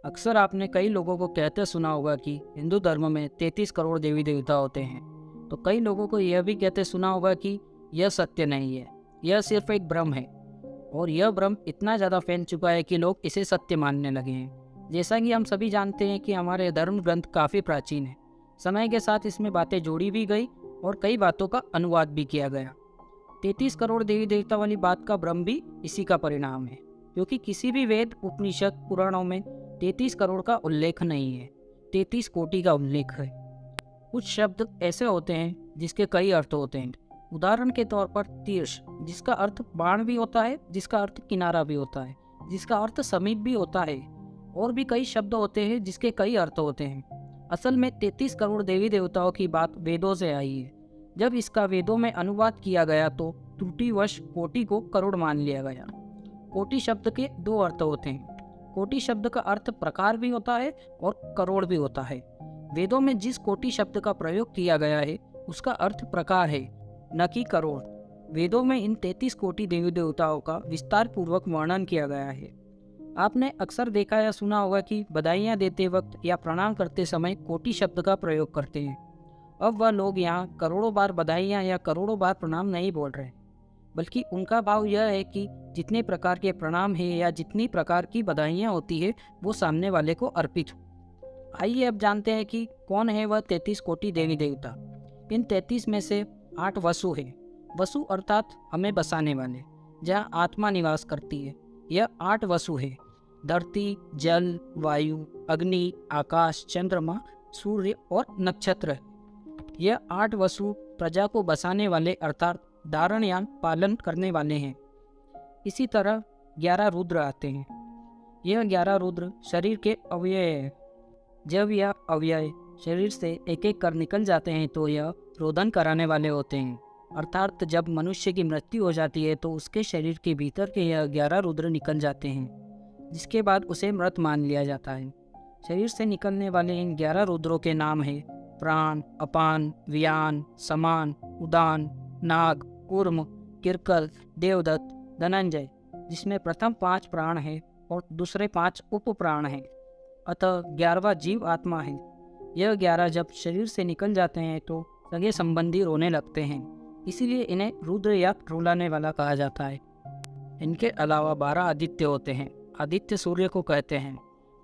अक्सर आपने कई लोगों को कहते सुना होगा कि हिंदू धर्म में 33 करोड़ देवी देवता होते हैं। तो कई लोगों को यह भी कहते सुना होगा कि यह सत्य नहीं है, यह सिर्फ एक भ्रम है। और यह भ्रम इतना ज़्यादा फैल चुका है कि लोग इसे सत्य मानने लगे हैं। जैसा कि हम सभी जानते हैं कि हमारे धर्म ग्रंथ काफ़ी प्राचीन है। समय के साथ इसमें बातें जोड़ी भी गई और कई बातों का अनुवाद भी किया गया। 33 करोड़ देवी देवता वाली बात का भ्रम भी इसी का परिणाम है, क्योंकि किसी भी वेद, उपनिषद, पुराणों में 33 करोड़ का उल्लेख नहीं है, 33 कोटि का उल्लेख है। कुछ शब्द ऐसे होते हैं जिसके कई अर्थ होते हैं। उदाहरण के तौर पर तीर्ष, जिसका अर्थ बाण भी होता है, जिसका अर्थ किनारा भी होता है, जिसका अर्थ समीप भी होता है। और भी कई शब्द होते हैं जिसके कई अर्थ होते हैं। असल में 33 करोड़ देवी देवताओं की बात वेदों से आई है। जब इसका वेदों में अनुवाद किया गया तो त्रुटिवश कोटि को करोड़ मान लिया गया। कोटि शब्द के दो अर्थ होते हैं। कोटि शब्द का अर्थ प्रकार भी होता है और करोड़ भी होता है। वेदों में जिस कोटि शब्द का प्रयोग किया गया है उसका अर्थ प्रकार है, न कि करोड़। वेदों में इन 33 कोटि देवी देवताओं का विस्तार पूर्वक वर्णन किया गया है। आपने अक्सर देखा या सुना होगा कि बधाइयाँ देते वक्त या प्रणाम करते समय कोटि शब्द का प्रयोग करते हैं। अब वह लोग यहाँ करोड़ों बार बधाइयाँ या करोड़ों बार प्रणाम नहीं बोल रहे, बल्कि उनका भाव यह है कि जितने प्रकार के प्रणाम है या जितनी प्रकार की बधाइयाँ होती है वो सामने वाले को अर्पित हो। आइए अब जानते हैं कि कौन है वह 33 कोटि देवी देवता। इन 33 में से 8 वसु है। वसु अर्थात हमें बसाने वाले, जहाँ आत्मा निवास करती है। यह 8 वसु है। धरती, जल, वायु, अग्नि, आकाश, चंद्रमा, सूर्य और नक्षत्र। यह 8 वसु प्रजा को बसाने वाले अर्थात धारण या पालन करने वाले हैं। इसी तरह 11 रुद्र आते हैं। यह 11 रुद्र शरीर के अवयव हैं। जब यह अवयव शरीर से एक एक कर निकल जाते हैं तो यह रोदन कराने वाले होते हैं। अर्थात जब मनुष्य की मृत्यु हो जाती है तो उसके शरीर के भीतर के यह 11 रुद्र निकल जाते हैं, जिसके बाद उसे मृत मान लिया जाता है। शरीर से निकलने वाले इन 11 रुद्रों के नाम है प्राण, अपान, व्यान, समान, उदान, नाग, कूर्म, किरकल, देवदत्त, धनंजय, जिसमें प्रथम 5 प्राण हैं और दूसरे 5 उप प्राण हैं। अतः 11वां जीव आत्मा है। यह 11 जब शरीर से निकल जाते हैं तो सगे संबंधी रोने लगते हैं, इसीलिए इन्हें रुद्र या रुलाने वाला कहा जाता है। इनके अलावा 12 आदित्य होते हैं। आदित्य सूर्य को कहते हैं।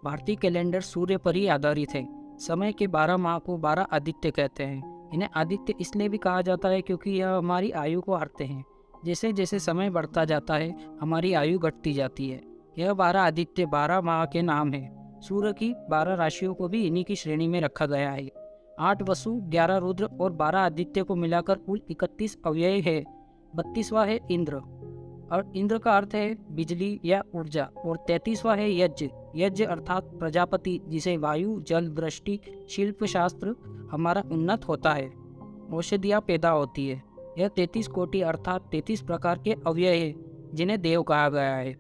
भारतीय कैलेंडर सूर्य पर ही आधारित है। समय के 12 माह को 12 आदित्य कहते हैं। इन्हें आदित्य इसलिए भी कहा जाता है क्योंकि यह हमारी आयु को हरते हैं। जैसे जैसे समय बढ़ता जाता है हमारी आयु घटती जाती है। यह 12 आदित्य 12 माह के नाम हैं। सूर्य की 12 राशियों को भी इन्हीं की श्रेणी में रखा गया है। 8 वसु, 11 रुद्र और 12 आदित्य को मिलाकर कुल 31 अव्यय है। 32वां है इंद्र, और इंद्र का अर्थ है बिजली या ऊर्जा। और 33वां है यज्ञ। यज्ञ अर्थात प्रजापति, जिसे वायु, जल, दृष्टि, शिल्प शास्त्र हमारा उन्नत होता है। औषधियाँ पैदा होती है। यह 33 कोटि अर्थात 33 प्रकार के अव्यय है जिन्हें देव कहा गया है।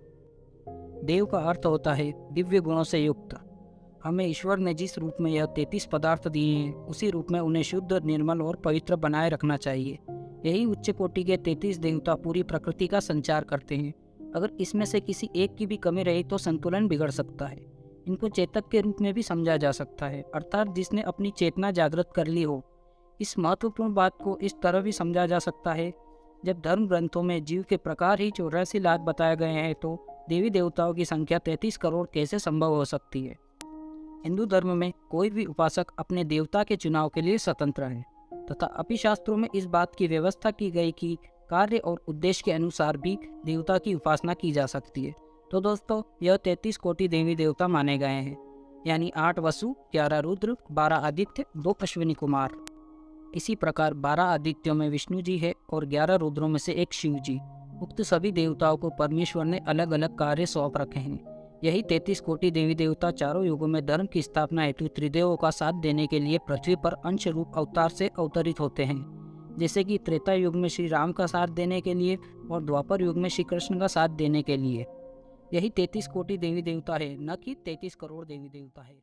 देव का अर्थ होता है दिव्य गुणों से युक्त। हमें ईश्वर ने जिस रूप में यह 33 पदार्थ दिए हैं उसी रूप में उन्हें शुद्ध, निर्मल और पवित्र बनाए रखना चाहिए। यही उच्च कोटि के 33 देवता पूरी प्रकृति का संचार करते हैं। अगर इसमें से किसी एक की भी कमी रही तो संतुलन बिगड़ सकता है। इनको चेतक के रूप में भी समझा जा सकता है, अर्थात जिसने अपनी चेतना जागृत कर ली हो। इस महत्वपूर्ण बात को इस तरह भी समझा जा सकता है, जब धर्म ग्रंथों में जीव के प्रकार ही 84 लाख बताए गए हैं तो देवी देवताओं की संख्या 33 करोड़ कैसे संभव हो सकती है। हिंदू धर्म में कोई भी उपासक अपने देवता के चुनाव के लिए स्वतंत्र है, तथा अपिशास्त्रों में इस बात की व्यवस्था की गई कि कार्य और उद्देश्य के अनुसार भी देवता की उपासना की जा सकती है। तो दोस्तों, यह 33 कोटि देवी देवता माने गए हैं, यानी 8 वसु, 11 रुद्र, 12 आदित्य, 2 अश्विनी कुमार। इसी प्रकार 12 आदित्यों में विष्णु जी है और 11 रुद्रों में से एक शिव जी। उक्त सभी देवताओं को परमेश्वर ने अलग अलग कार्य सौंप रखे हैं। यही 33 कोटि देवी देवता चारों युगों में धर्म की स्थापना हेतु त्रिदेवों का साथ देने के लिए पृथ्वी पर अंश रूप अवतार से अवतरित होते हैं। जैसे कि त्रेता युग में श्री राम का साथ देने के लिए और द्वापर युग में श्री कृष्ण का साथ देने के लिए। यही 33 कोटि देवी देवता है, न कि 33 करोड़ देवी देवता है।